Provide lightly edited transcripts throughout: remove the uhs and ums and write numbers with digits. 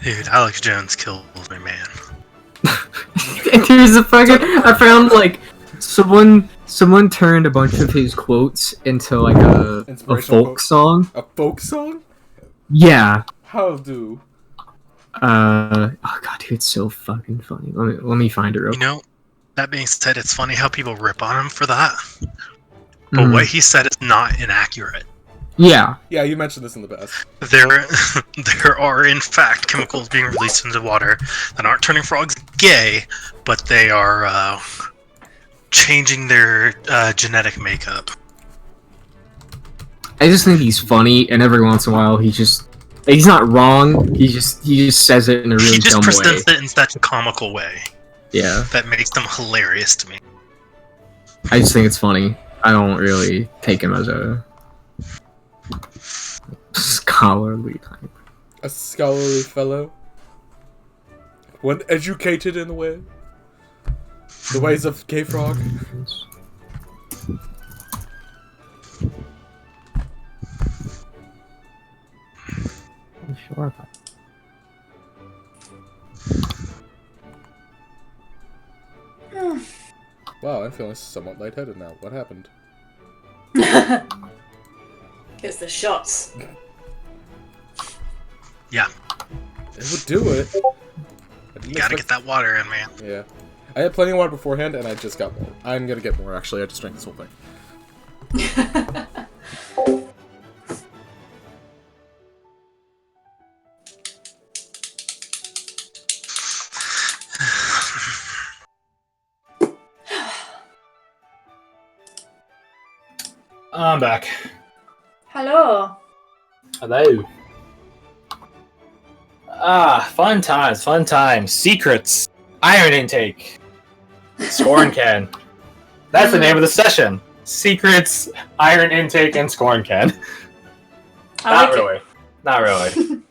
Dude, Alex Jones kills me, man. There's a fucking. I found like someone turned a bunch of his quotes into like a Inspirational folk quote. song. A folk song? Yeah. How do? Oh god, dude, it's so fucking funny. Let me find it real You quick. know, that being said, it's funny how people rip on him for that. But what he said is not inaccurate. Yeah. Yeah, you mentioned this in the past. There are in fact chemicals being released into water that aren't turning frogs gay, but they are changing their genetic makeup. I just think he's funny, and every once in a while he's not wrong. He just says it in a really He just dumb way. presents it in such a comical way Yeah. that makes him hilarious to me. I just think it's funny. I don't really take him as a scholarly type. A scholarly fellow. One educated in the way. The ways of gay frog. I'm sure about Wow, I'm feeling somewhat lightheaded now. What happened? It's the shots. Yeah, It would do it. you gotta get that water in, man. Yeah. I had plenty of water beforehand, and I just got more. I'm gonna get more, actually. I just drank this whole thing. I'm back. Hello. Hello. Fun times. Secrets. Iron intake. Scorn can. That's the name of the session. Secrets, iron intake, and scorn can. I like really. Not really.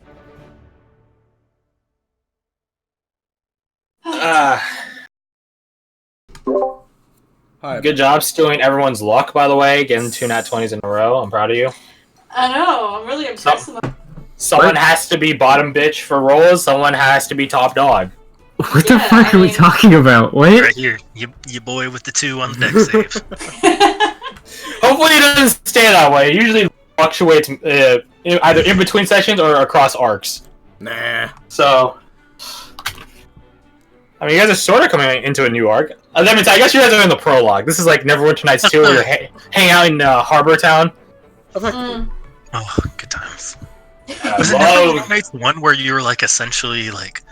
Hi. Good job stealing everyone's luck, by the way. Getting 2 nat 20s in a row. I'm proud of you. I know. I'm really impressed. Someone has to be bottom bitch for rolls. Someone has to be top dog. What the fuck are we talking about? What? Right here, you boy with the 2 on the deck save. Hopefully it doesn't stay that way. It usually fluctuates either in between sessions or across arcs. Nah. So, I mean, you guys are sort of coming into a new arc. I guess you guys are in the prologue. This is like Neverwinter Nights 2 where you're hanging out in Harbor Town. Effectively. Oh, good times. Was it Neverwinter Nights 1 where you were like essentially like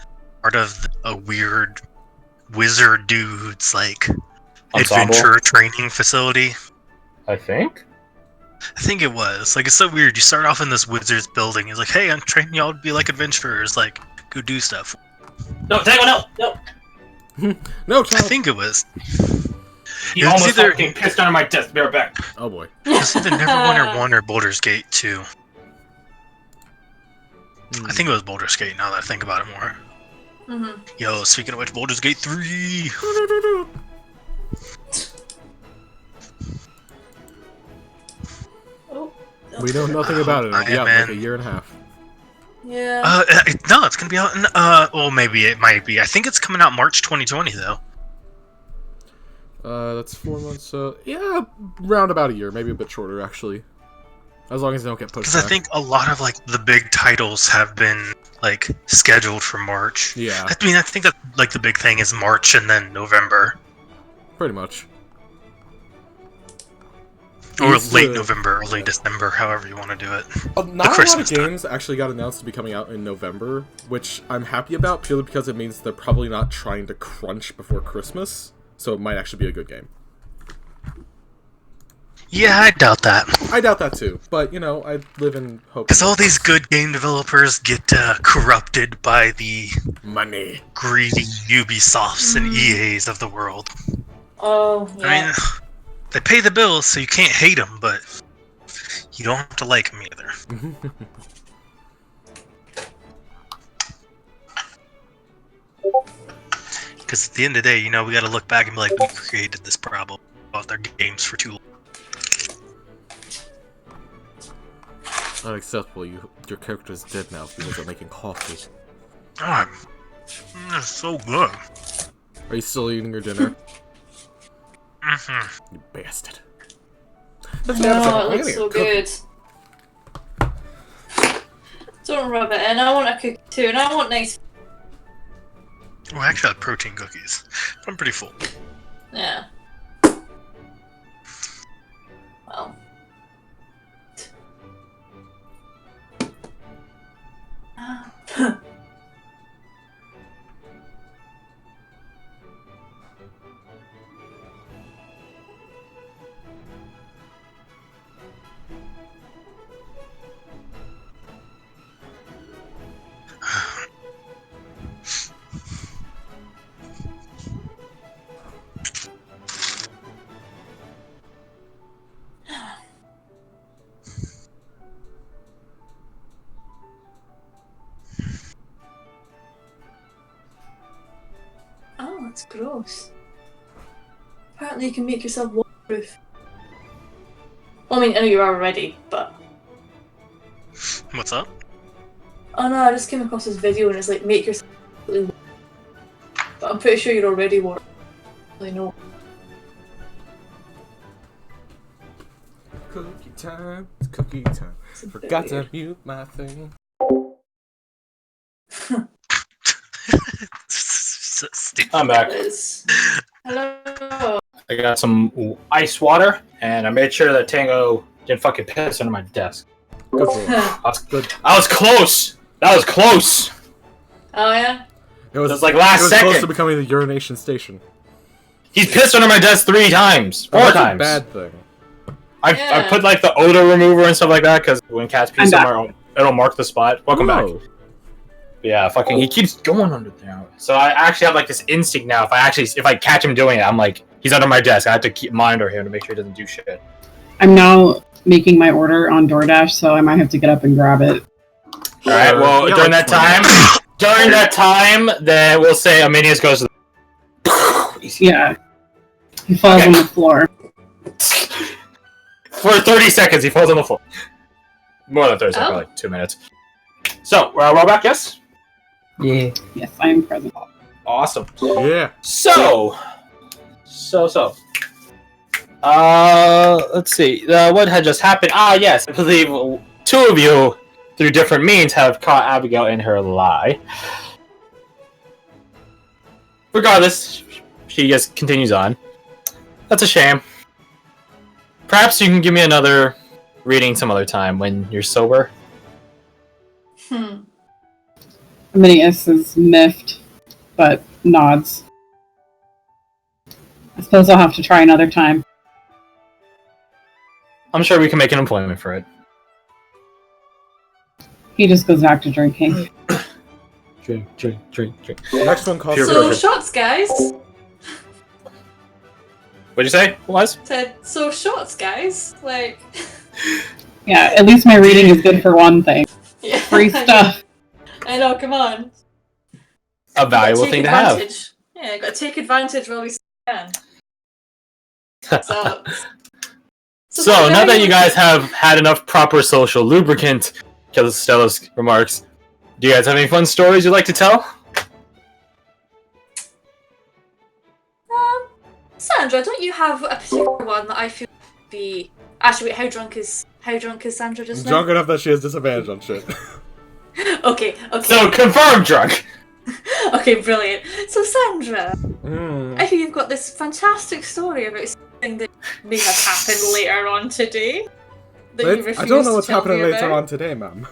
part of a weird wizard dude's like adventure training facility? I think it was. Like, it's so weird. You start off in this wizard's building. He's like, hey, I'm training y'all to be like adventurers, like, go do stuff. No, take one out. No. No, I child. think it was. He It was almost either- fucking pissed under my desk. Be right back. Oh boy. It's either Neverwinter 1 or Baldur's Gate 2. I think it was Baldur's Gate now that I think about it more. Mm-hmm. Yo, speaking of which, Baldur's Gate 3! Oh. We know nothing about it. It'll be out in like man. a year and a half. Yeah. No, it's gonna be out in, well, maybe it might be. I think it's coming out March 2020, though. That's 4 months, yeah, round about a year, maybe a bit shorter, actually. As long as they don't get pushed Because I back. think a lot of, like, the big titles have been, like, scheduled for March. Yeah, I mean, I think that, like, the big thing is March and then November. pretty much. Or Is, late November, early December, however you want to do it. Not a lot of Christmas time. games actually got announced to be coming out in November, which I'm happy about, purely because it means they're probably not trying to crunch before Christmas, so it might actually be a good game. Yeah, I doubt that. I doubt that too, but, you know, I live in hope. Because all these good game developers get corrupted by the money. greedy Ubisofts and EAs of the world. Oh, yeah. I mean, they pay the bills, so you can't hate them, but you don't have to like them either. Because at the end of the day, you know, we gotta look back and be like, we created this problem about their games for too long. Unacceptable, your character's dead now because they're making coffee. God, it's so good. Are you still eating your dinner? Mm-hmm. You bastard. No, it looks so good. Don't rub it in. I want a cookie too, and I want nice. Well, I actually had protein cookies. I'm pretty full. Yeah. Well. Oh, that's gross. Apparently you can make yourself waterproof. Well, I mean, I know you are already, but... What's up? Oh no, I just came across this video and it's like, make yourself completely waterproof. But I'm pretty sure you're already waterproof. I know. Cookie time. It's cookie time. It's a bit Forgot to weird. mute my thing. I'm back. Liz. Hello. I got some ice water, and I made sure that Tango didn't fucking piss under my desk. Good for you. I was close! That was close! Oh yeah? It was It was like last it was close second. to becoming the urination station. He's pissed under my desk 3 times! 4 That's times! a bad thing. I Yeah. put like the odor remover and stuff like that, because when cats pee somewhere, it'll mark the spot. Welcome back. Whoa. Yeah, fucking, he keeps going under there. So I actually have like this instinct now. If I catch him doing it, I'm like, he's under my desk. I have to keep monitor him to make sure he doesn't do shit. I'm now making my order on DoorDash, so I might have to get up and grab it. All right. Well, Yeah, during like that time, then we'll say Aminius goes to the... Yeah. He falls on the floor. For 30 seconds, he falls on the floor. More than 30 seconds, Oh. like 2 minutes. So, we're back, yes? Yeah. Yes, I am present. Awesome. Yeah. So. Let's see. What had just happened? Ah, yes. I believe 2 of you, through different means, have caught Abigail in her lie. Regardless, she just continues on. That's a shame. Perhaps you can give me another reading some other time when you're sober. Aminius is miffed, but nods. I suppose I'll have to try another time. I'm sure we can make an employment for it. He just goes back to drinking. Drink. Next one calls Pure for So perfect. shots, guys. What'd you say? What was? Said so shots, guys. Like. Yeah, at least my reading is good for one thing. Yeah. Free stuff. I know. Come on. A valuable Take thing to have. advantage. Yeah, gotta take advantage while we can. So. So, now that you guys have had enough proper social lubricant, Costello's remarks, do you guys have any fun stories you'd like to tell? Sandra, don't you have a particular one that I feel would be? Actually, wait. How drunk is Sandra just now? drunk enough that she has disadvantage on shit. Okay. So, confirmed drunk! Okay, brilliant. So, Sandra, Mm. I hear you've got this fantastic story about something that may have happened later on today. That you I refuse don't know to what's tell happening me later about. on today, ma'am.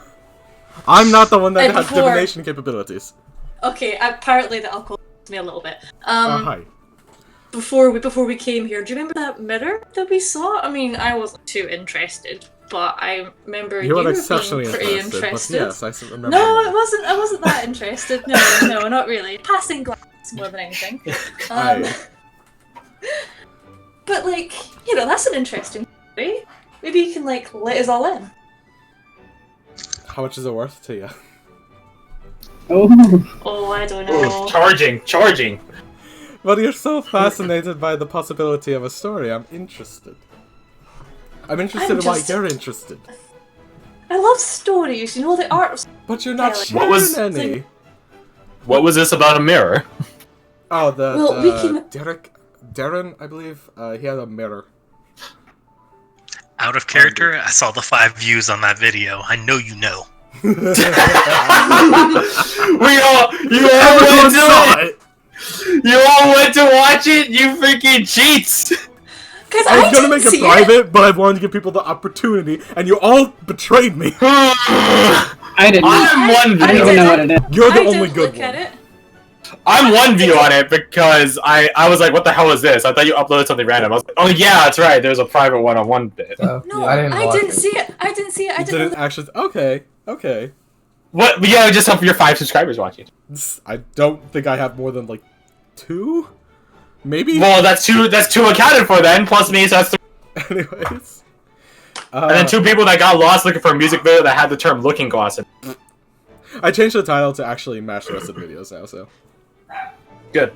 I'm not the one that And has before- divination capabilities. Okay, apparently the alcohol to me a little bit. Hi. Before we came here, do you remember that mirror that we saw? I mean, I wasn't too interested, but I remember You you were were exceptionally being pretty interested, interested. but yes, I remember. No, that. I wasn't that interested. No, not really. Passing glance more than anything. Aye. But like, that's an interesting story. Maybe you can like let us all in. How much is it worth to you? Oh. Oh, I don't know. Charging! Well, you're so fascinated by the possibility of a story. I'm interested. I'm interested I'm in why just- you're interested. I love stories. The art of But you're not What sharing was- any. What was this about a mirror? Oh, Well, we can- Darren, I believe, he had a mirror. Out of character, I saw the 5 views on that video. I know you know. You all went to it. You all went to watch it. You freaking cheats. Because I was gonna didn't make it see private, but I wanted to give people the opportunity, and you all betrayed me. I didn't. I'm one I don't view. even know what it is. You're the I only didn't good look one. at it. I'm one view on it because I was like, what the hell is this? I thought you uploaded something random. I was like, oh yeah, that's right. There's a private one on one bit. So, No, I didn't watch it. see it. I didn't see it. I You didn't. didn't actually. Okay. What? But yeah, just have your 5 subscribers watching. I don't think I have more than like 2, maybe. Well, that's two accounted for then. Plus me, so that's 3. Anyways, And then 2 people that got lost looking for a music video that had the term "looking glass" in it. I changed the title to actually match the rest of the videos now. So Good.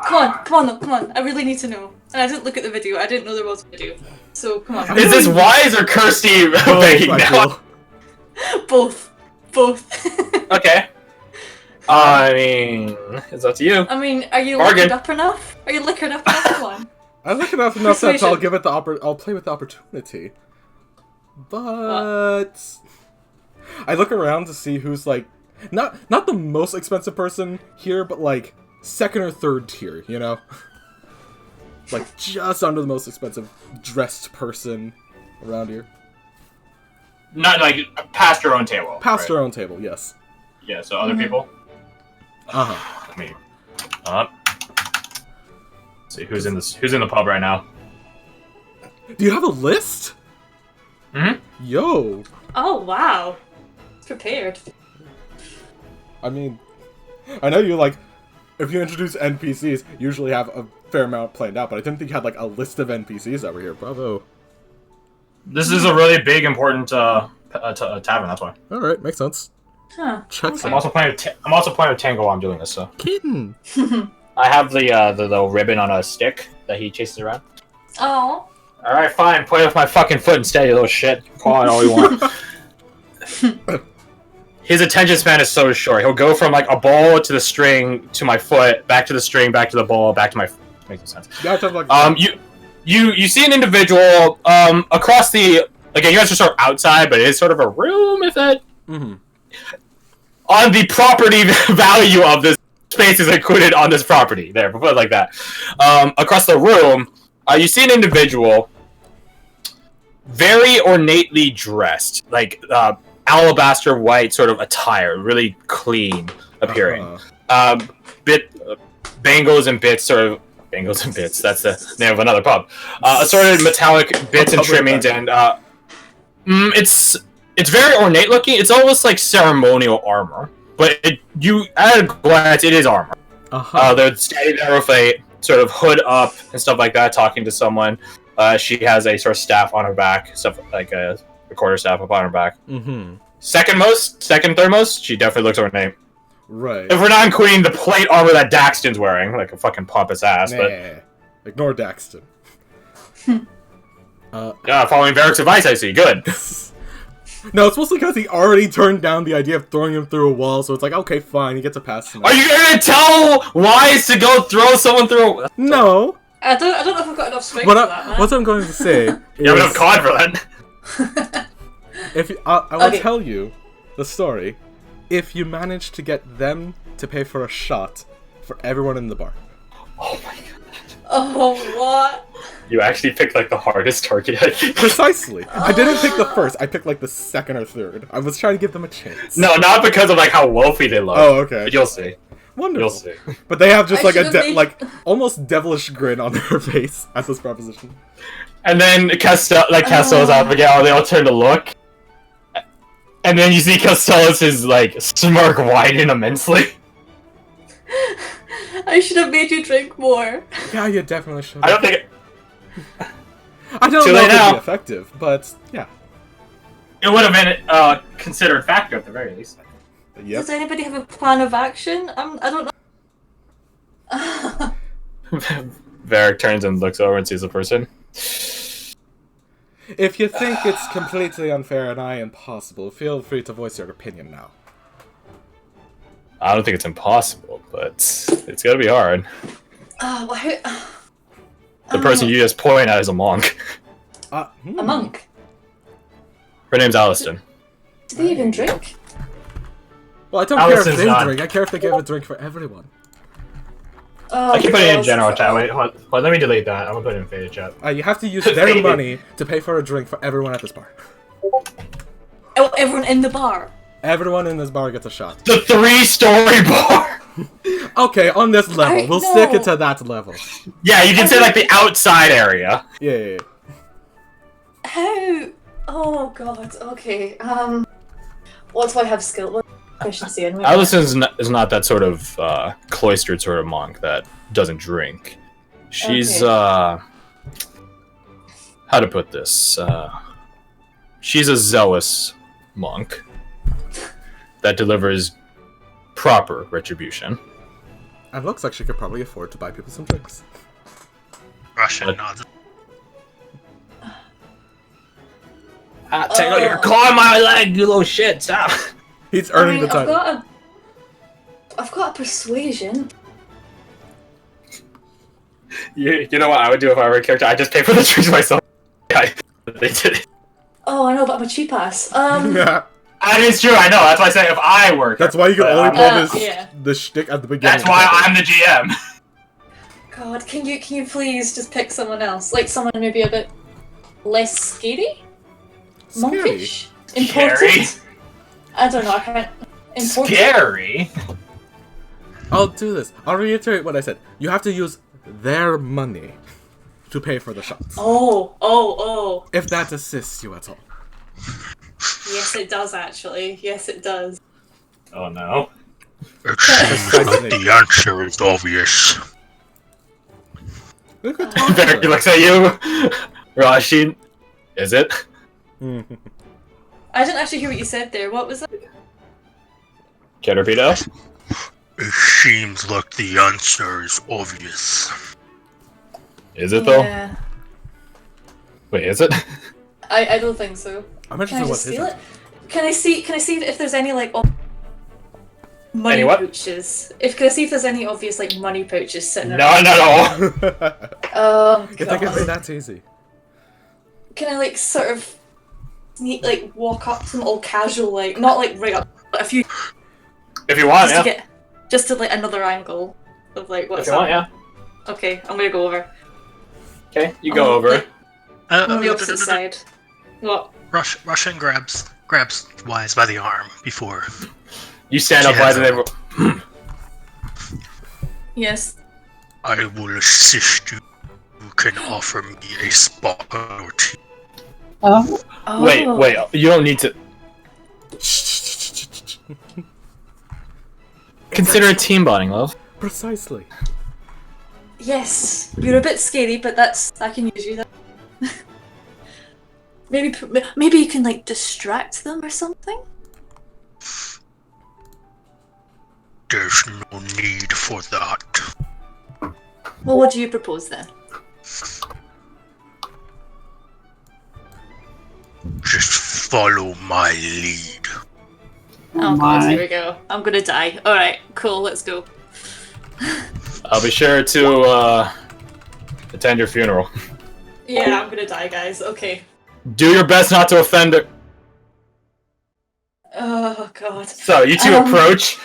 Come on. I really need to know. And I didn't look at the video. I didn't know there was a video. So come on. Is this Wise or Kirsty begging I now? feel. Both. Okay. I mean, it's up to you. I mean, are you Bargain. liquored up enough? Are you liquored up enough? Come on. I look enough that I'll Persuasion. give it the I'll play with the opportunity. But I look around to see who's like not the most expensive person here, but like 2nd or 3rd tier, you know? Like just under the most expensive dressed person around here. Not like past your own table. Past right? our own table, yes. Yeah. So other people. Uh-huh. I mean, let's see who's in this. Who's in the pub right now? Do you have a list? Mhm. Yo. Oh wow. Prepared. I mean, I know you like, if you introduce NPCs, you usually have a fair amount planned out, but I didn't think you had like a list of NPCs over here. Bravo. This is a really big, important tavern. That's why. All right, makes sense. Huh. Checks I'm out. also playing. I'm also playing with Tango while I'm doing this. So Kitten. I have the little ribbon on a stick that he chases around. Oh. All right, fine. Play with my fucking foot instead, you little shit. Call it all you want. His attention span is so short. He'll go from like a ball to the string to my foot, back to the string, back to the ball, back to my. Makes no sense. You gotta talk like You see an individual across the. Again, you guys are sort of outside, but it is sort of a room. If that on the property value of this space is included on this property. There, we'll put it like that. Across the room, you see an individual, very ornately dressed, like alabaster white sort of attire, really clean appearing. Bangles and bits, sort of. Bangles and bits. That's the name of another pub. Assorted metallic bits and trimmings, and it's very ornate looking. It's almost like ceremonial armor, but at a glance, it is armor. They're standing there with a sort of hood up and stuff like that, talking to someone. She has a sort of staff on her back, stuff like a recorder staff up on her back. Second, third most, she definitely looks ornate. Right. If we're not including the plate armor that Daxton's wearing, like a fucking pompous ass, Nah. but Ignore Daxton. yeah, following Varric's advice, I see. Good. No, it's mostly because he already turned down the idea of throwing him through a wall, so it's like, okay, fine, he gets a pass tonight. Are you gonna tell Wise to go throw someone through a... No. I don't know if I've got enough strength for that, man. What I'm going to say is... You have enough COD for that. I will Okay. tell you the story if you manage to get them to pay for a shot for everyone in the bar. Oh my god. Oh, what? You actually picked like the hardest target. Precisely. I didn't pick the first. I picked like the 2nd or 3rd. I was trying to give them a chance. No, not because of like how wealthy they look. Oh, okay. But you'll see. Wonderful. You'll see. But they have just I like a should've made- like almost devilish grin on their face at this proposition. And then Castell's Abigail, they all turn to look. And then you see Castell's like smirk widen immensely. I should have made you drink more. Yeah, you definitely should. I don't think I don't Too know late if it'd now. be effective, but yeah. it would have been a considered factor at the very least. Yep. Does anybody have a plan of action? I don't know. Varric turns and looks over and sees the person. If you think it's completely unfair and I impossible, feel free to voice your opinion now. I don't think it's impossible, but it's gonna be hard. The person you just point at is a monk. A monk? Her name's Alliston. Do they even drink? Well, I don't care if they drink. I care if they give a drink for everyone. I can put it in general chat. Wait, hold on, let me delete that. I'm gonna put it in faded chat. You have to use their money to pay for a drink for everyone at this bar. Oh, everyone in the bar? Everyone in this bar gets a shot. The 3-story bar! Okay, on this level. We'll stick it to that level. Yeah, you can say like the outside area. Yeah. How? Oh god, okay. What do I have skill? What proficiency in? Allison is not that sort of cloistered sort of monk that doesn't drink. She's how to put this? She's a zealous monk that delivers proper retribution. And looks like she could probably afford to buy people some drinks. Russian nods. Take out your claw on my leg, you little shit! Stop. He's earning the time. I've got a persuasion. You know what I would do if I were a character? I'd just pay for the drinks myself. They did it. Oh, I know, but I'm a cheap ass. Yeah. That is true, I know. That's why I say if I were. That's why you can only pull the shtick at the beginning. That's why I'm the GM. God, can you please just pick someone else? Like someone maybe a bit less scary? Monkish? Important? I don't know, I can't... Important? Scary? I'll do this. I'll reiterate what I said. You have to use their money to pay for the shots. Oh. If that assists you at all. Yes, it does, actually. Yes, it does. Oh, no. It seems like the answer is obvious. Look at He looks at you. Rashid. Is it? I didn't actually hear what you said there. What was that? Can you repeat it? It seems like the answer is obvious. Is it though? Yeah. Wait, is it? I don't think so. I'm Can I interested just in steal what's it? Can I see if there's any like money Any what? pouches? Can I see if there's any obvious like money pouches sitting No. around? You think it'd be that easy? Can I like sort of like walk up to them all casual, like not like right up, but a few. If you want, just yeah. To just to like another angle of like what's If you want, up. yeah. Okay, I'm gonna go over. Okay, you go over. Like, on the opposite side. What? Russian grabs Wise by the arm before. You stand She up, Wise, has and Yes. I will assist you. You can offer me a spot or two. Oh. Wait, you don't need to. Consider it team bonding, love. Precisely. Yes, you're a bit scary, but I can use you. That. maybe you can like distract them or something. There's no need for that. Well, what do you propose then? Just follow my lead. Oh god, here we go. I'm gonna die. Alright, cool, let's go. I'll be sure to attend your funeral. Yeah, I'm gonna die, guys. Okay. Do your best not to offend her. Oh god. So you two approach.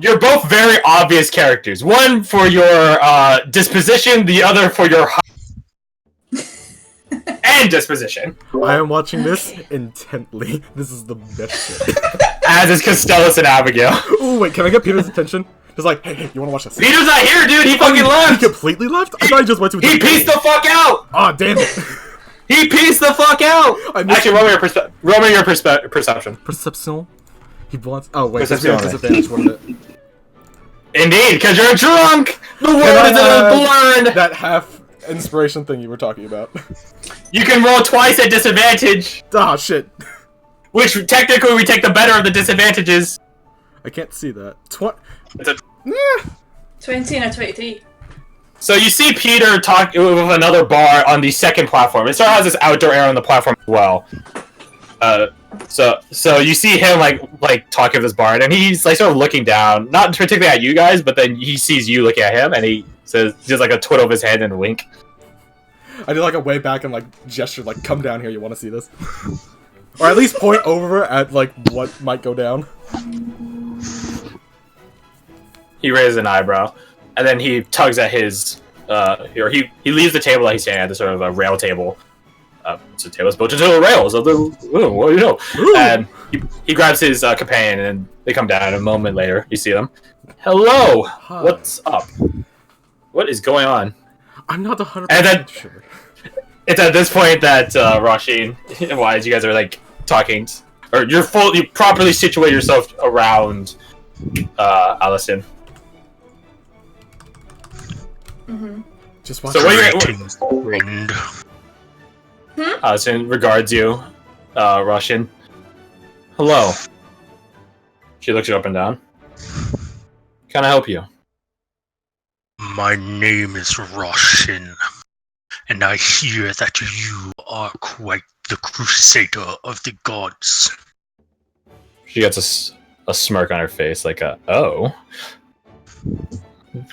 You're both very obvious characters. One for your disposition, the other for your and disposition. I am watching this intently. This is the best shit. As is Costellus and Abigail. Ooh, wait, can I get Peter's attention? Just like, hey, you wanna watch this? Peter's not here, dude! He fucking left! He completely left? I thought he just went to He pieced the fuck out! Aw, damn it. He pieced the fuck out! Actually, roll me your perception. Perception? He wants. Oh, wait, Perception. that's disadvantage, wasn't it? Indeed, because you're drunk! The world is blurred! That half inspiration thing you were talking about. You can roll twice at disadvantage! Ah, shit. Which, technically, we take the better of the disadvantages. I can't see that. 20 or 23. So you see Peter talk with another bar on the second platform. It still has this outdoor area on the platform as well. So you see him like talking to this bard, and he's like sort of looking down, not particularly at you guys, but then he sees you looking at him, and he says just like a twiddle of his head and a wink. I do like a way back and like gesture like, "Come down here, you want to see this?" Or at least point over at like what might go down. He raises an eyebrow, and then he tugs at his or he leaves the table that he's standing at, the sort of a rail table. It's a table built into the rails of the what do you know? And he grabs his companion, and they come down. And a moment later, you see them. Hello, Hi. What's up? What is going on? I'm not 100% sure. It's at this point that Roshin and Wise, you guys are like talking, or you properly situate yourself around Allison. Mm-hmm. Just watch. So Greetings, friend. Allison regards you, Roshin. Hello. She looks you up and down. Can I help you? My name is Roshin, and I hear that you are quite the crusader of the gods. She gets a smirk on her face, like oh.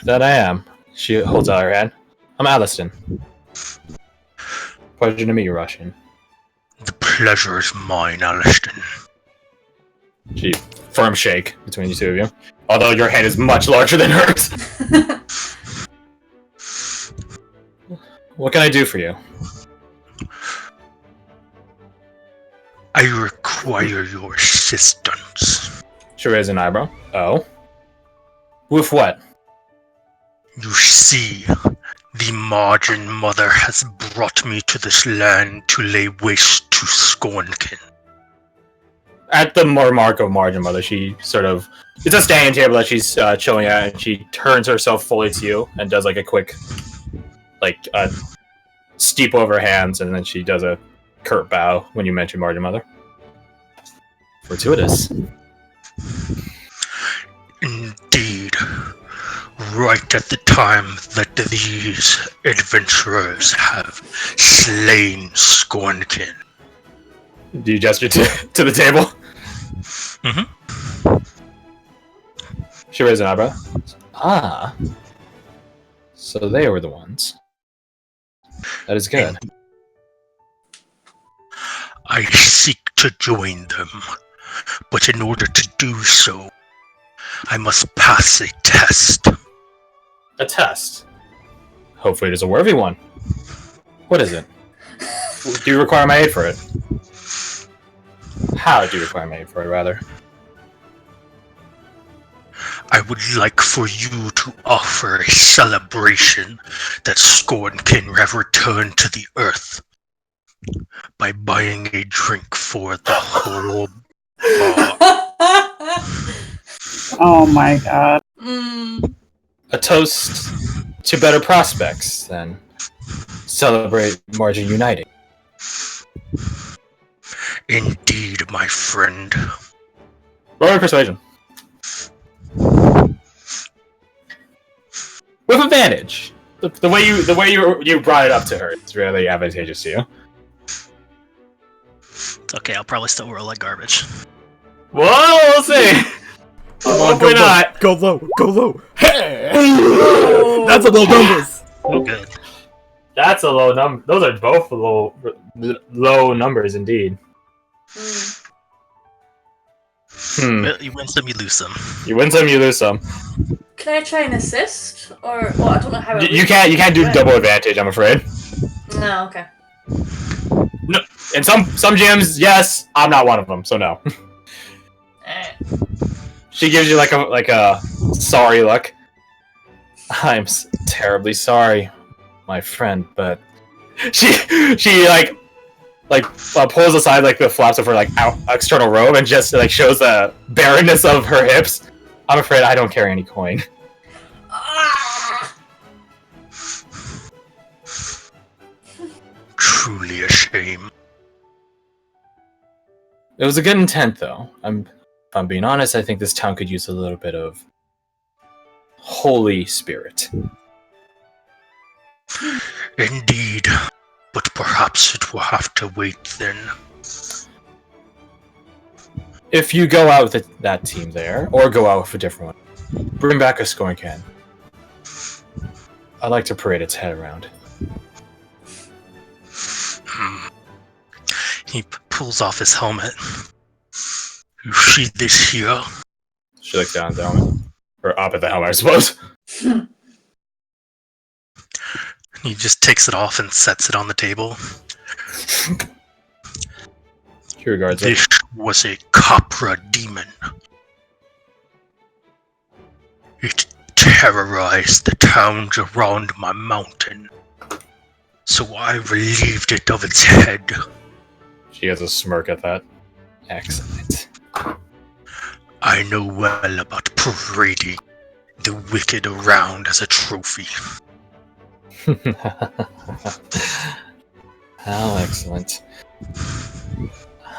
That I am. She holds out her hand. I'm Allison. Pleasure to meet you, Roshin. The pleasure is mine, Aliston. She firm shake between you two of you. Although your hand is much larger than hers. What can I do for you? I require your assistance. She raises an eyebrow. Oh? With what? You see, the Margin Mother has brought me to this land to lay waste to Scornkin. At the mark of Margin Mother, she sort of... It's a standing table that she's chilling at, and she turns herself fully to you and does like a quick... like, steep over her hands, and then she does a curt bow when you mention Margin Mother. Fortuitous. Indeed. Right at the time that these adventurers have slain Scornkin. Do you gesture to the table? Mm-hmm. She raises an eyebrow. Ah. So they were the ones. That is good. I seek to join them, but in order to do so, I must pass a test. A test? Hopefully it is a worthy one. What is it? Do you require my aid for it? How do you require my aid for it, rather? I would like for you to offer a celebration that Scornkin have returned to the Earth by buying a drink for the whole bar. Oh my god. A toast to better prospects, then. Celebrate Margin uniting. Indeed, my friend. Roll persuasion. With advantage. The way you brought it up to her is really advantageous to you. Okay, I'll probably still roll like garbage. Whoa, we'll see. Hopefully not. Go low. Go low. Hey! That's a low numbers. Oh, good. That's a low number. Those are both low numbers indeed. Well, you win some, you lose some. You win some, you lose some. Can I try and assist? Or, well, I don't know how You can't do double advantage, I'm afraid. No, okay. No, in some gyms, yes. I'm not one of them, so no. Alright. She gives you like a sorry look. I'm terribly sorry, my friend, but she pulls aside like the flaps of her like external robe and just like shows the barrenness of her hips. I'm afraid I don't carry any coin. Truly a shame. It was a good intent, though. If I'm being honest, I think this town could use a little bit of holy spirit. Indeed. But perhaps it will have to wait then. if you go out with that team there, or go out with a different one, bring back a scoring can. I'd like to parade its head around. He pulls off his helmet. You see this here? She looks down at the helmet. Or up at the helmet, I suppose. He just takes it off and sets it on the table. He regards it. This was a Capra demon. It terrorized the towns around my mountain. So I relieved it of its head. She has a smirk at that. Excellent. I know well about parading the wicked around as a trophy. How excellent.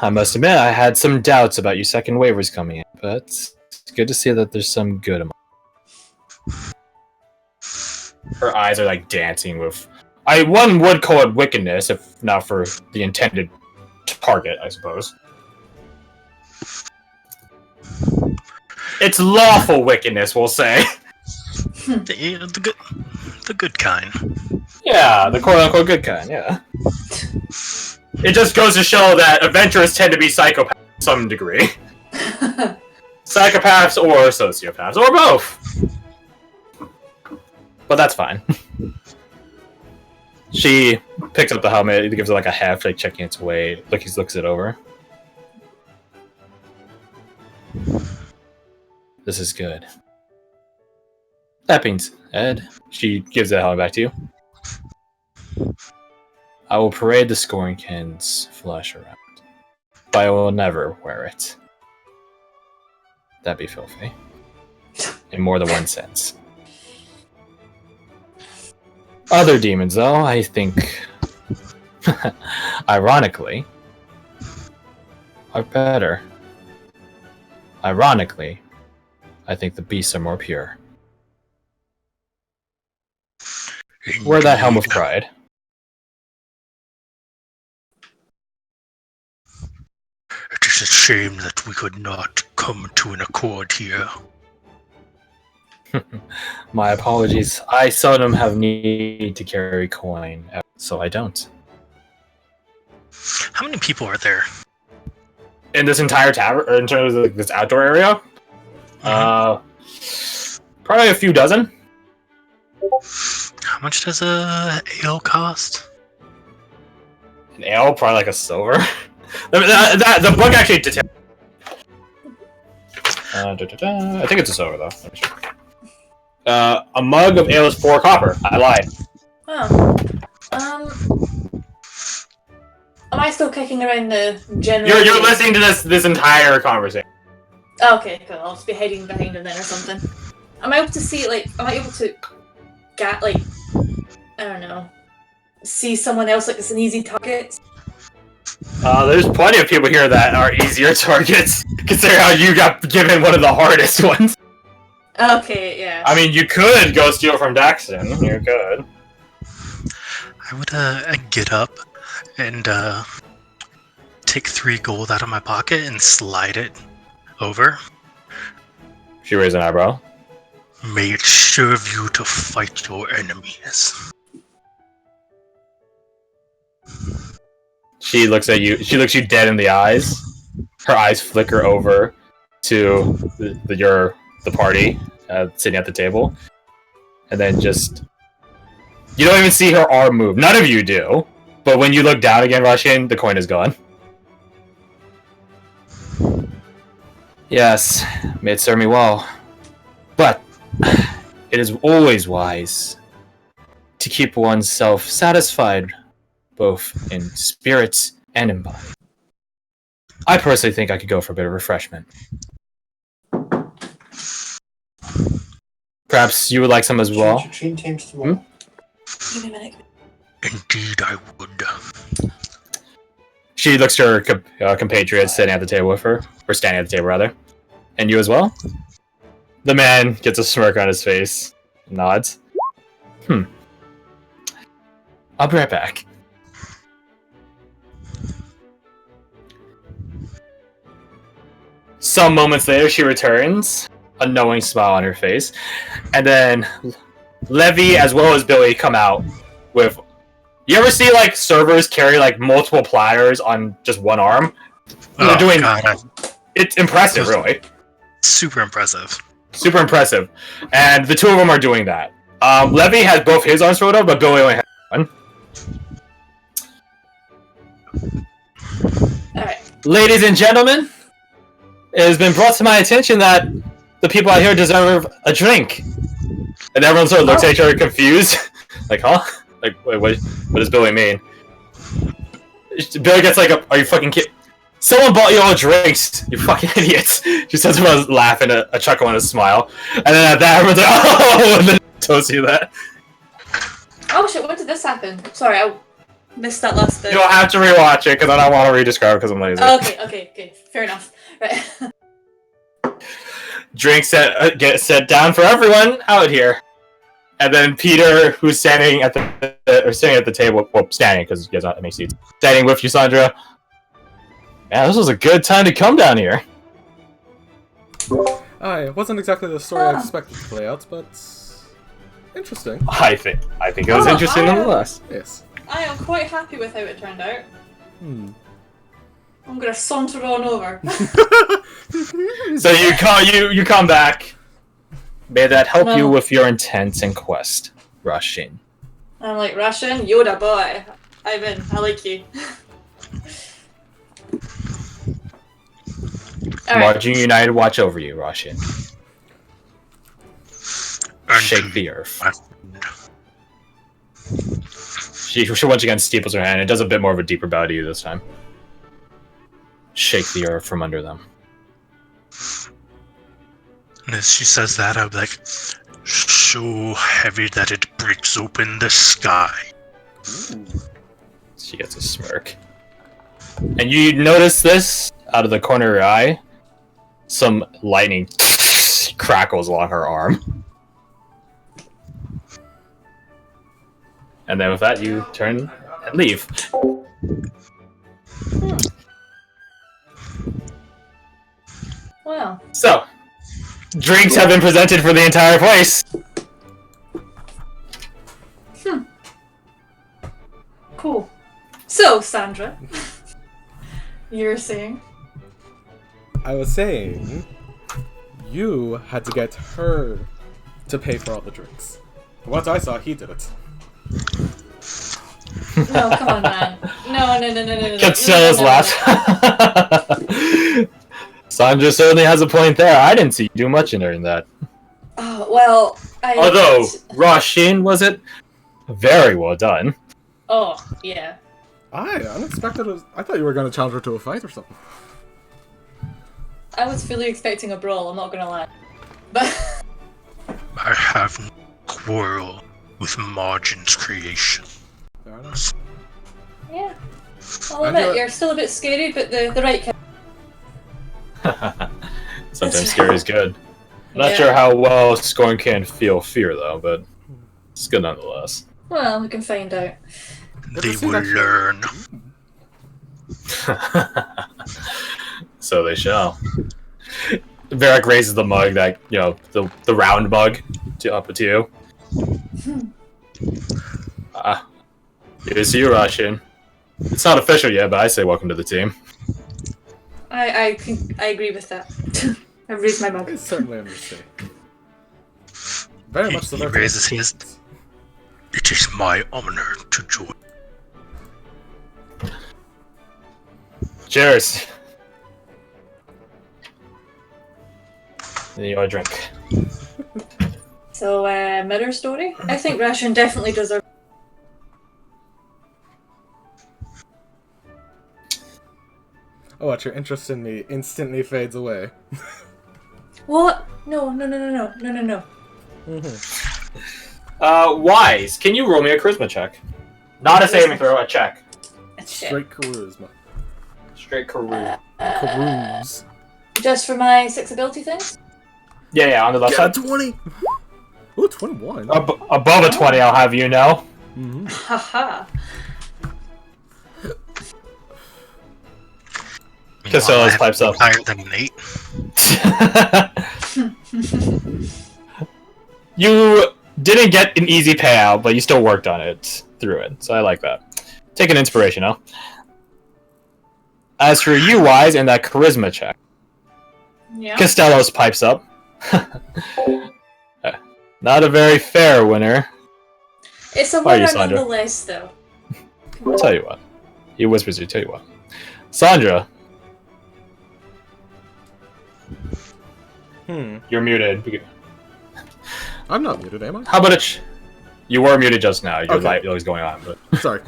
I must admit, I had some doubts about you second waivers coming in, but it's good to see that there's some good among. Her eyes are like dancing with. One would call it wickedness, if not for the intended target, I suppose. It's lawful wickedness, we'll say. The good kind. Yeah, the quote-unquote good kind, yeah. It just goes to show that adventurers tend to be psychopaths to some degree. Psychopaths or sociopaths, or both. But that's fine. She picks up the helmet, gives it like a heft, like checking its weight, looks it over. This is good. That being said, she gives the helmet back to you. I will parade the scoring can's flesh around, but I will never wear it. That'd be filthy. In more than one sense. Other demons, though, I think, ironically, are better. Ironically, I think the beasts are more pure. Wear that helm of pride. It is a shame that we could not come to an accord here. My apologies. I seldom have need to carry coin, so I don't. How many people are there? In this entire tavern, or in terms of like, this outdoor area? Probably a few dozen. How much does a ale cost? An ale, probably like a silver. The book actually details. I think it's a silver though. Let me check. A mug of ale is 4 copper. I lied. Oh. Am I still kicking around the general? You're listening to this entire conversation. Okay, cool. I'll just be hiding behind him then or something. Am I able to see, like, am I able to get, like, I don't know, see someone else like it's an easy target? There's plenty of people here that are easier targets, considering how you got given one of the hardest ones. Okay, yeah. I mean, you could go steal from Daxton. You could. I would get up and take 3 gold out of my pocket and slide it over. She raised an eyebrow. May it serve you to fight your enemies. She looks at you. She looks you dead in the eyes. Her eyes flicker over to the party sitting at the table, and then just you don't even see her arm move. None of you do. But when you look down again, Rushin, the coin is gone. Yes, may it serve me well. But it is always wise to keep oneself satisfied, both in spirit and in body. I personally think I could go for a bit of refreshment. Perhaps you would like some as well? Give me a minute. Indeed, I would. She looks to her compatriots sitting at the table with her, or standing at the table rather. And you as well? The man gets a smirk on his face, nods. I'll be right back. Some moments later, she returns, a knowing smile on her face, and then Levy as well as Billy come out with. You ever see like servers carry like multiple platters on just one arm? They're doing. God. It's impressive, really. Super impressive. Super impressive, and the two of them are doing that. Levy has both his arms rolled up, but Billy only has one. Alright. Ladies and gentlemen, it has been brought to my attention that the people out here deserve a drink. And everyone sort of looks at each other confused. Like, huh? Like, wait, what does Billy mean? Billy gets like, are you fucking kidding? Someone bought you all drinks, you fucking idiots. She says about laughing, a chuckle and a smile. And then at that, everyone's like, oh, and then tells you that. Oh shit, when did this happen? Sorry, I missed that last bit. You'll have to rewatch it, because I don't want to re-describe it because I'm lazy. Okay, fair enough. Right. Drinks get set down for everyone out here. And then Peter, who's standing at the table, well, standing, because he has not many seats, standing with you, Sandra. Yeah, this was a good time to come down here. It wasn't exactly the story I expected to play out, but interesting. I think it was interesting nonetheless. Yes. I am quite happy with how it turned out. I'm gonna saunter on over. So you come back. May that help you with your intents and quest, Russian. I'm like, Russian, Yoda boy. Ivan, I like you. Marching United watch over you, Russian. Shake the earth. She once again steeples her hand. It does a bit more of a deeper bow to you this time. Shake the earth from under them. And as she says that, I'll be like, so heavy that it breaks open the sky. Ooh. She gets a smirk. And you notice this out of the corner of your eye. Some lightning crackles along her arm. And then with that, you turn and leave. Wow. So, drinks have been presented for the entire place. Cool. So, Sandra, you were saying? I was saying, you had to get her to pay for all the drinks. Once I saw, he did it. No, come on, man. No. Castella's laugh. Sandra certainly has a point there. I didn't see you do much in during that. Oh, well, Although, Russian, was it? Very well done. Oh, yeah. I thought you were going to challenge her to a fight or something. I was fully expecting a brawl, I'm not gonna lie. But I have no quarrel with Margin's creation. Fair enough. yeah. I'll admit, you're still a bit scary, but the right kind. Sometimes scary is good. Not sure how well Scorn can feel fear, though, but it's good nonetheless. Well, we can find out. They will learn. So they shall. Varric raises the mug, that the round mug, up to you. Here's you, Russian. It's not official yet, but I say welcome to the team. I agree with that. I raised my mug. I certainly understand. Very much so. He raises his. It is my honor to join. Cheers. Your drink. So, mirror story? I think Ration definitely deserves. Oh, what, your interest in me instantly fades away. What? No. Wise, can you roll me a charisma check? Not a saving throw, a check. Straight charisma. Straight charisma. Carouse. Just for my 6 ability things? Yeah, on the left side. 20! Ooh, 21. Above a 20, I'll have you know. Mm-hmm. Haha. Castella's pipes up. Higher than an 8. You didn't get an easy payout, but you still worked on it through it, so I like that. Take an inspiration, huh? As for you, Wise, and that charisma check, Yeah. Castella's pipes up. Not a very fair winner. It's a Why are you, winner Sandra? nonetheless, though. I'll tell you what. He whispers you, tell you what. Sandra, you're muted. I'm not muted, am I? How about you were muted just now. Your Okay. light was going on, but Sorry.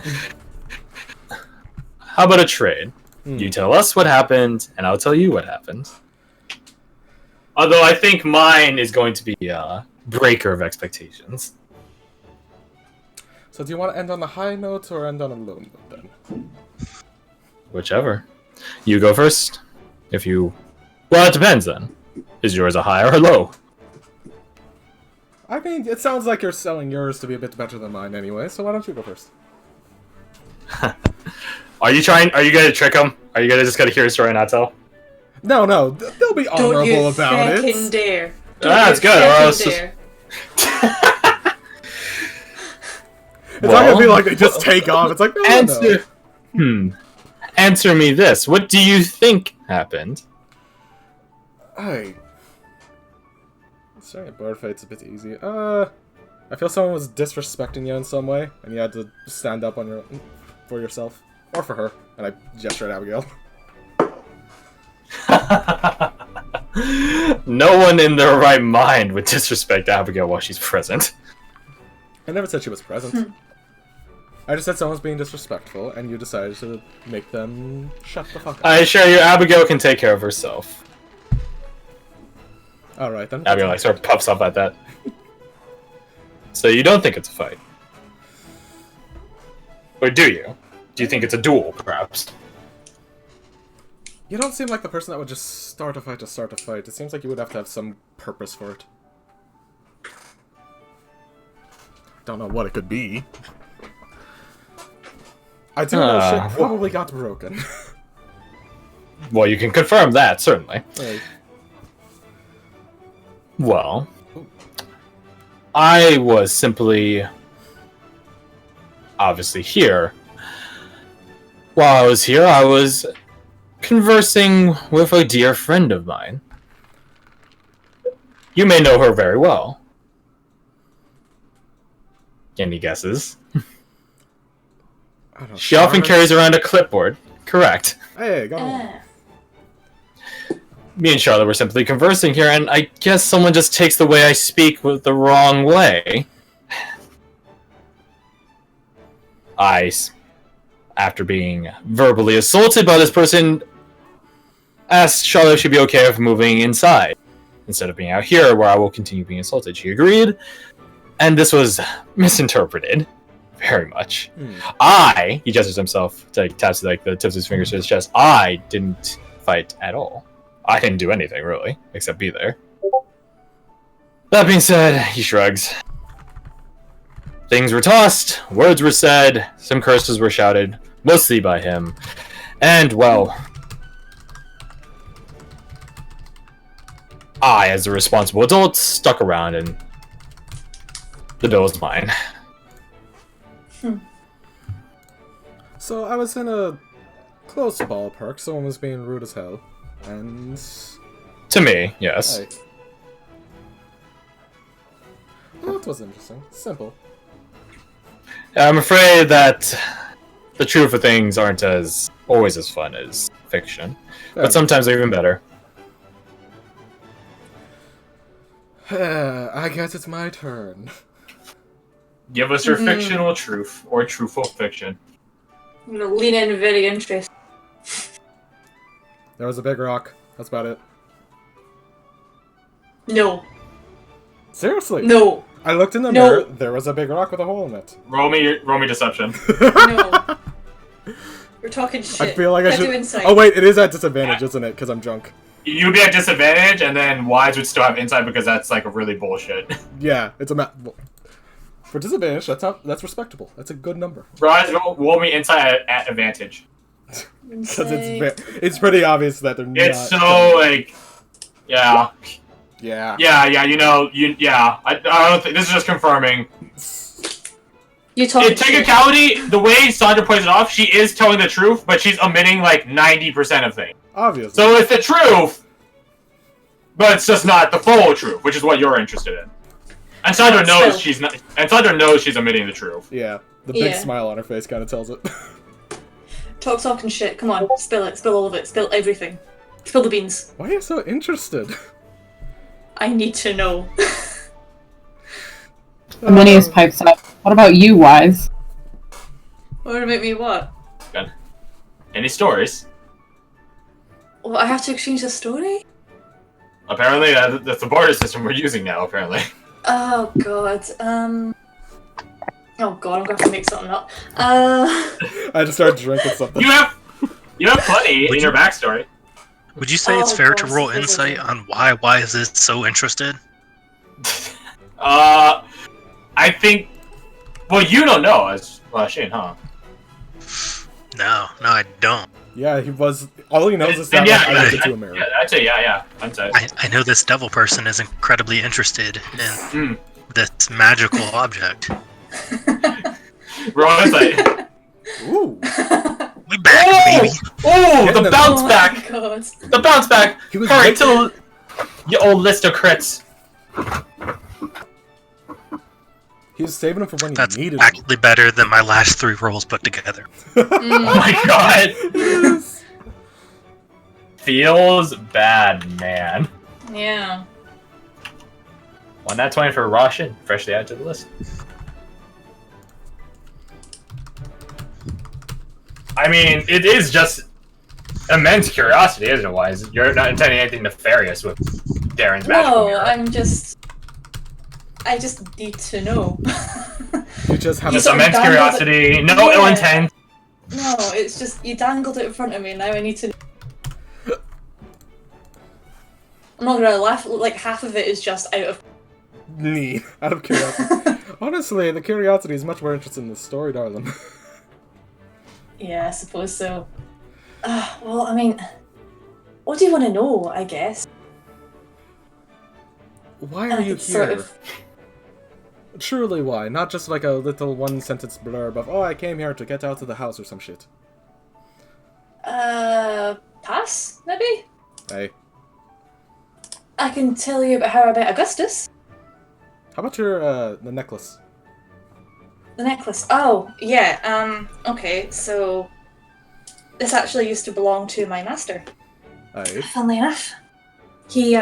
how about a trade? You tell us what happened, and I'll tell you what happened. Although I think mine is going to be a breaker of expectations. So do you want to end on a high note or end on a low note then? Whichever. You go first. If you... Well, it depends then. Is yours a high or a low? I mean, it sounds like you're selling yours to be a bit better than mine anyway, so why don't you go first? Are you gonna trick him? Are you just gonna hear a story and not tell? No, they'll be honorable Don't you about fucking it. dare. That's good, or else... Dare. It's not gonna be like they just take off. It's like, no, Answer... no. Answer me this. What do you think happened? Sorry, bird fight's a bit easy. I feel someone was disrespecting you in some way, and you had to stand up on for yourself. Or for her. And I gestured at Abigail. No one in their right mind would disrespect Abigail while she's present. I never said she was present. I just said someone's being disrespectful, and you decided to make them shut the fuck up. I assure you, Abigail can take care of herself. Alright then. Abigail sort of puffs up at that. So you don't think it's a fight? Or do you? Do you think it's a duel, perhaps? You don't seem like the person that would just start a fight to start a fight. It seems like you would have to have some purpose for it. Don't know what it could be. I do know shit probably got broken. Well, you can confirm that, certainly. Like, Well, I was simply... obviously here. While I was here, I was conversing with a dear friend of mine. You may know her very well. Any guesses? I don't know, She often carries around a clipboard. Correct. Hey, go on. Me and Charlotte were simply conversing here, and I guess someone just takes the way I speak with the wrong way. After being verbally assaulted by this person, asked Charlotte if she'd be okay with moving inside, instead of being out here where I will continue being assaulted. She agreed, and this was misinterpreted. Very much. He gestures himself, taps the tips of his fingers to his chest. I didn't fight at all. I didn't do anything, really, except be there. That being said, he shrugs. Things were tossed, words were said, some curses were shouted, mostly by him, and, well... I, as a responsible adult, stuck around, and the bill was mine. So I was in a close ballpark. Someone was being rude as hell, and To me, yes. hey. Well, that was interesting. Simple. I'm afraid that the truth of things aren't always as fun as fiction, but sometimes they're even better. I guess it's my turn. Give us your fictional truth, or truthful fiction. I'm gonna lean in very interested. There was a big rock. That's about it. No. Seriously? No. I looked in the No. mirror. There was a big rock with a hole in it. Roll me deception. No. We're talking shit. I feel like I Let's should. do insight. Oh wait, it is at disadvantage, isn't it? Because I'm drunk. You'd be at disadvantage, and then Wise would still have insight because that's like a really bullshit. Yeah, it's a well, for disadvantage. That's respectable. That's a good number. Wise, roll me insight at advantage. Because it's pretty obvious that they're not. It's so like, yeah. I don't think this is just confirming. You talk. In technicality, the way Sandra plays it off, she is telling the truth, but she's omitting like 90% of things. Obviously. So it's the truth, but it's just not the full truth, which is what you're interested in. And Sandra knows she's not. And Sandra knows she's omitting the truth. Yeah, the big smile on her face kind of tells it. Talking shit. Come on, spill it. Spill all of it. Spill everything. Spill the beans. Why are you so interested? I need to know. Aminius pipes up. What about you, Wise? What about me? What? Good. Any stories? Well, I have to exchange a story. Apparently, that's the barter system we're using now. Apparently. Oh god. Oh god, I'm gonna have to make something up. I just started drinking something. You have plenty in your backstory. Would you say it's fair to roll insight on why is this so interested? I think. Well, you don't know as Shane, huh? No, I don't. Yeah, he was. All he knows is that I went to America. Yeah, I'd say yeah. I'd say. I know this devil person is incredibly interested in this magical object. Roll insight. Ooh. We back, baby. Oh, the bounce Oh back. my god. The bounce back. He was Hurry to your old list of crits. He was saving him for when That's he needed actually better than my last 3 rolls put together. Oh my god. Feels bad, man. Yeah. 1/20 for Roshan, freshly added to the list. I mean, it is just immense curiosity, isn't it, Wise? You're not intending anything nefarious with Darren's magical mirror. I just need to know. You just have Just immense curiosity, no ill intent. No, it's just you dangled it in front of me, and now I need to. I'm not gonna laugh. Like half of it is just out of me, out of curiosity. Honestly, the curiosity is much more interested in the story, darling. Yeah, I suppose so. Well, I mean, what do you want to know? I guess. Why are you here? Sort of... Truly, why? Not just like a little one-sentence blurb of, oh, I came here to get out of the house or some shit. Pass, maybe? Hey. I can tell you about how I met Augustus. How about your, the necklace? The necklace. Oh, yeah, okay, so... This actually used to belong to my master. Aye. Funnily enough. He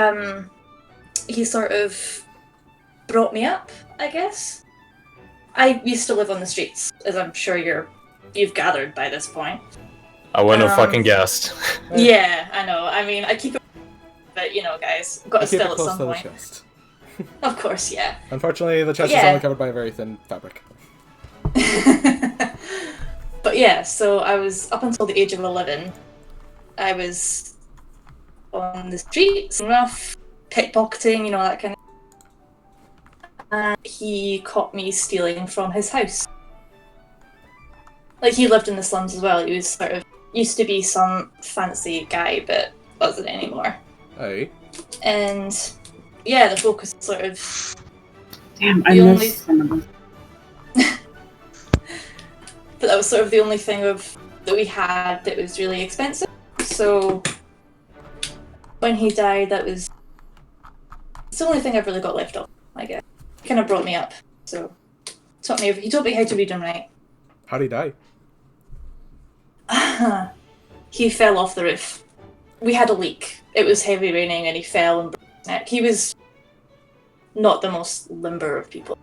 sort of brought me up, I guess. I used to live on the streets, as I'm sure you've gathered by this point. I wouldn't have fucking guessed. Yeah, I know. I mean, I keep it, but you know, guys, got to spill at some point. Chest. Of course, yeah. Unfortunately, the chest is only covered by a very thin fabric. But yeah, so I was up until the age of 11. I was on the streets, rough, pickpocketing, you know, that kind of. And he caught me stealing from his house. Like, he lived in the slums as well. He was sort of used to be some fancy guy, but wasn't anymore. Aye. And yeah, the focus sort of. Damn, I missed some of them. But that was sort of the only thing that we had that was really expensive. So when he died, it's the only thing I've really got left of, I guess. He kind of brought me up, so he taught me how to read and write. How'd he die? He fell off the roof. We had a leak. It was heavy raining, and he fell and broke his neck. He was not the most limber of people.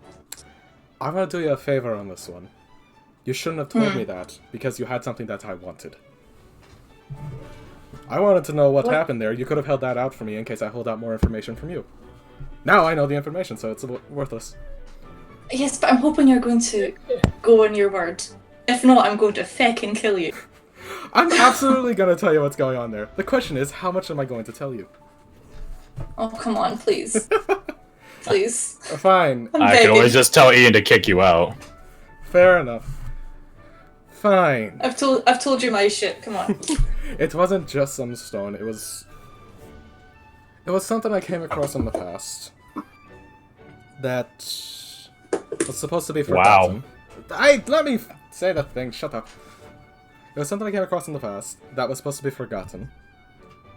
I'm gonna do you a favor on this one. You shouldn't have told me that, because you had something that I wanted. I wanted to know what happened there. You could have held that out for me in case I hold out more information from you. Now I know the information, so it's worthless. Yes, but I'm hoping you're going to go on your word. If not, I'm going to feckin' kill you. I'm absolutely gonna tell you what's going on there. The question is, how much am I going to tell you? Oh, come on, please. Please. Fine. I can always just tell Ian to kick you out. Fair enough. Fine. I've told you my shit. Come on. It wasn't just some stone. It was something I came across in the past that was supposed to be forgotten. Wow. Let me say the thing. Shut up. It was something I came across in the past that was supposed to be forgotten,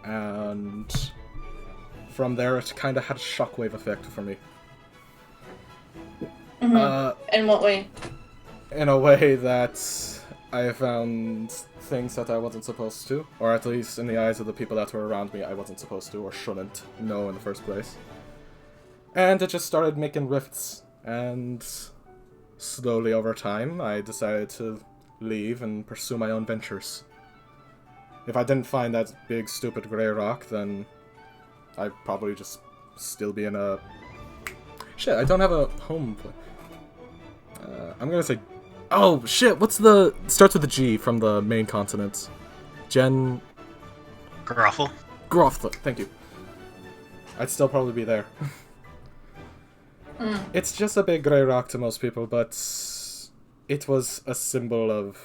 and from there it kind of had a shockwave effect for me. In what way? In a way that I found things that I wasn't supposed to, or at least in the eyes of the people that were around me, I wasn't supposed to or shouldn't know in the first place. And it just started making rifts, and slowly over time, I decided to leave and pursue my own ventures. If I didn't find that big stupid grey rock, then I'd probably just still be in a... Shit, I don't have a home. I'm gonna say... Oh, shit, what's the... Starts with a G from the main continent. Groffle. Groffle, thank you. I'd still probably be there. It's just a big grey rock to most people, but it was a symbol of,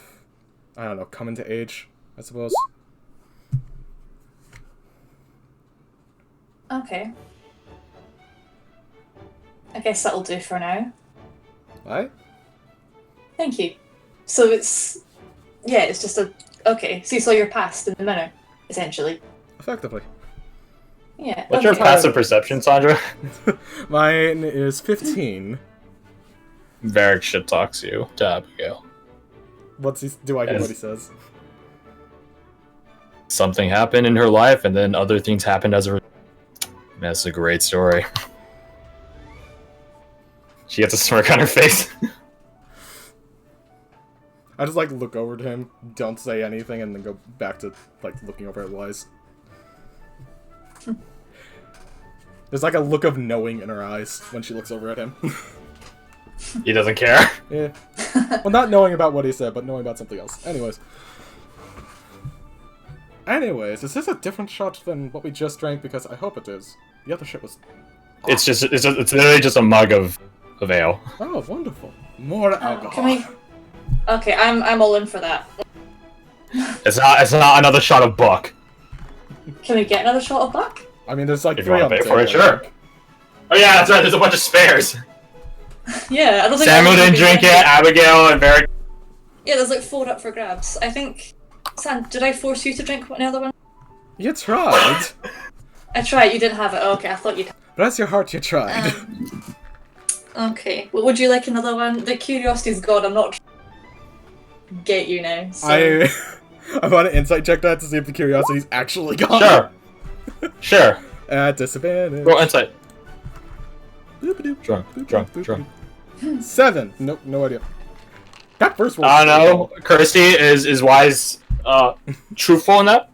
I don't know, coming to age, I suppose. Okay. I guess that'll do for now. Right? Thank you. So it's just a... Okay, so you saw your past in the mirror, essentially. Effectively. Yeah. What's your passive perception, Sandra? Mine is 15. Varric shit talks you to Abigail. Do I hear what he says? Something happened in her life, and then other things happened as a result. That's a great story. She gets a smirk on her face. I just look over to him, don't say anything, and then go back to looking over at Wise. There's a look of knowing in her eyes when she looks over at him. He doesn't care. Yeah. Well, not knowing about what he said, but knowing about something else. Anyways, is this a different shot than what we just drank? Because I hope it is. The other shit was... It's literally just a mug of ale. Oh, wonderful. More alcohol. Can we... Okay, I'm all in for that. It's not another shot of Buck. Can we get another shot of Buck? I mean, there's If you 3 want on to the pay for it, table, sure. Oh yeah, that's right. There's a bunch of spares. Yeah, I don't think... Samuel didn't drink it. Abigail and Varric. Yeah, there's 4 up for grabs. I think... Sam, did I force you to drink another one? You tried. I tried, you didn't have it. Okay, I thought you'd... Bless your heart, you tried. Okay, well, would you like another one? The curiosity's gone, I'm not... Get you now, so... I want to insight check that to see if the curiosity's actually gone. Sure. At disadvantage. Roll insight. Boop-a-doop, Drunk. boop-a-doop, Drunk. boop-a-doop. Drunk. 7. Nope, no idea. That first one. I don't know. Kirsty is Wise truthful in that?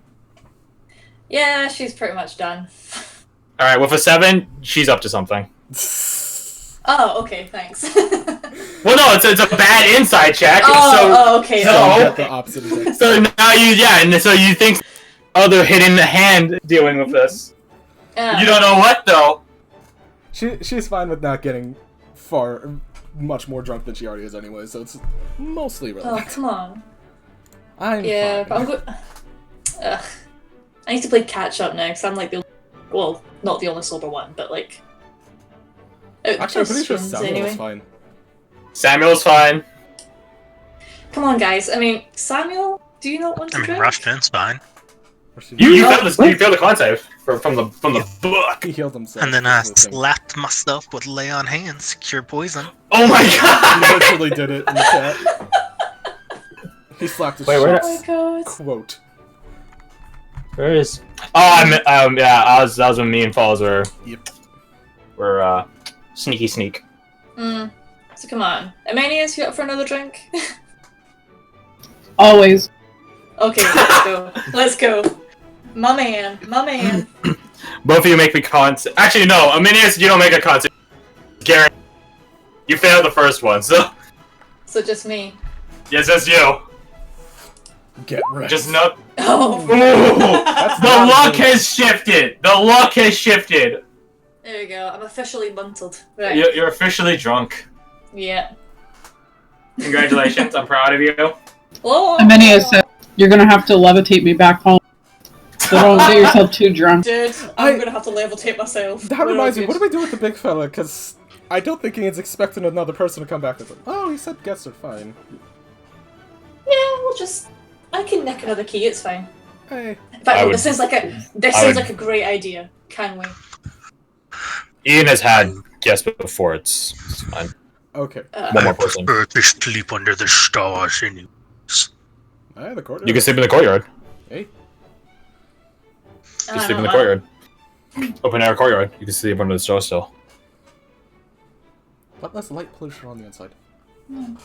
Yeah, she's pretty much done. Alright, with a 7, she's up to something. Oh, okay, thanks. Well, no, it's a bad inside check. Okay. So, the opposite of that. So now and so you think other hidden hand dealing with this. You don't know what though. She's fine with not getting much more drunk than she already is anyway, so it's mostly relevant. Oh, come on. I'm Yeah, fine. but Ugh. I need to play catch up now, because I'm well, not the only sober one, but Actually, I'm pretty sure Twins, Samuel's fine. Samuel's fine. Come on, guys. I mean, Samuel, do you not want to drink? Rushton's fine. You failed the con save from the book. He healed himself. And then I slapped myself with lay on hands, cure poison. Oh my god! He literally did it in the chat. He slapped his Wait, shit. Oh my god. Quote. Where is? Oh, that was when me and Falls were sneak. So come on. Amanius, you up for another drink? Always. Okay, let's go. Let's go. My man. Both of you make me cons. Actually, no. Aminius, you don't make a con save. Gary, you failed the first one, so. So just me. Yes, that's you. Get wrecked. Just no. Oh. The luck has shifted. The luck has shifted. There you go. I'm officially buntled. Right. You're officially drunk. Yeah. Congratulations. I'm proud of you. Oh, Amelia said, "You're gonna have to levitate me back home. So don't get yourself too drunk." Dude, I'm gonna have to levitate myself. That reminds me, what do we do with the big fella? Because I don't think he's expecting another person to come back and say, oh, he said guests are fine. Yeah, we'll just... I can nick another key, it's fine. Hey. In fact, this sounds like a great idea. Can we? Ian has had guests before, it's fine. Okay. One more person. I prefer to sleep under the stars anyways. The courtyard. You can sleep in the courtyard. Hey. You can sleep in the courtyard. Open air courtyard. You can sleep under the stars still. But less light pollution on the inside. I don't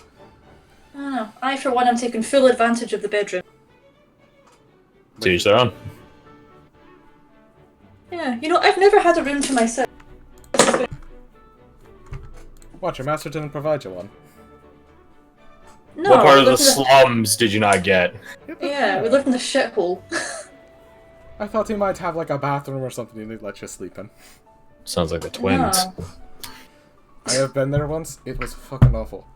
know. I, for one, am taking full advantage of the bedroom. To each their own. Yeah, you know, I've never had a room to myself. Watch, your master didn't provide you one. No, What part we of the lived in slums did you not get? Yeah, we lived in the shithole. I thought he might have like a bathroom or something he'd let you sleep in. Sounds like the twins. No. I have been there once. It was fucking awful.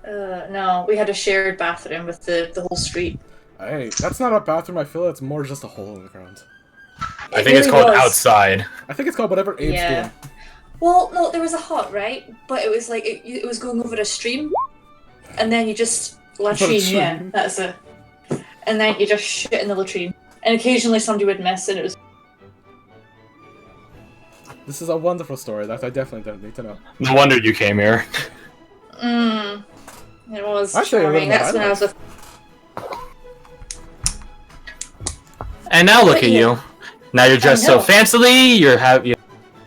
No, we had a shared bathroom with the whole street. Hey, that's not a bathroom. I feel it's more just a hole in the ground. I think it's called was. outside. I think it's called whatever Abe's doing. Well, no, there was a hut, right? But it was like it was going over a stream, and then you just latrine. Yeah, that's it. And then you just shit in the latrine, and occasionally somebody would miss, and it was. This is a wonderful story that I definitely don't need to know. No wonder you came here. It was Actually, charming. That's when I was with. And now look at you. Now you're dressed so fancily. You have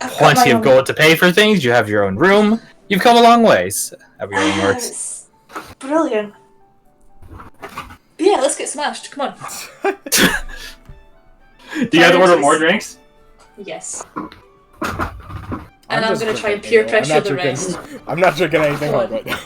plenty of gold to pay for things. You have your own room. You've come a long ways. Have your own words. Brilliant. But yeah, let's get smashed. Come on. Do you have to order more drinks? Yes. And I'm gonna try and peer pressure the rest. I'm not drinking anything hard right now.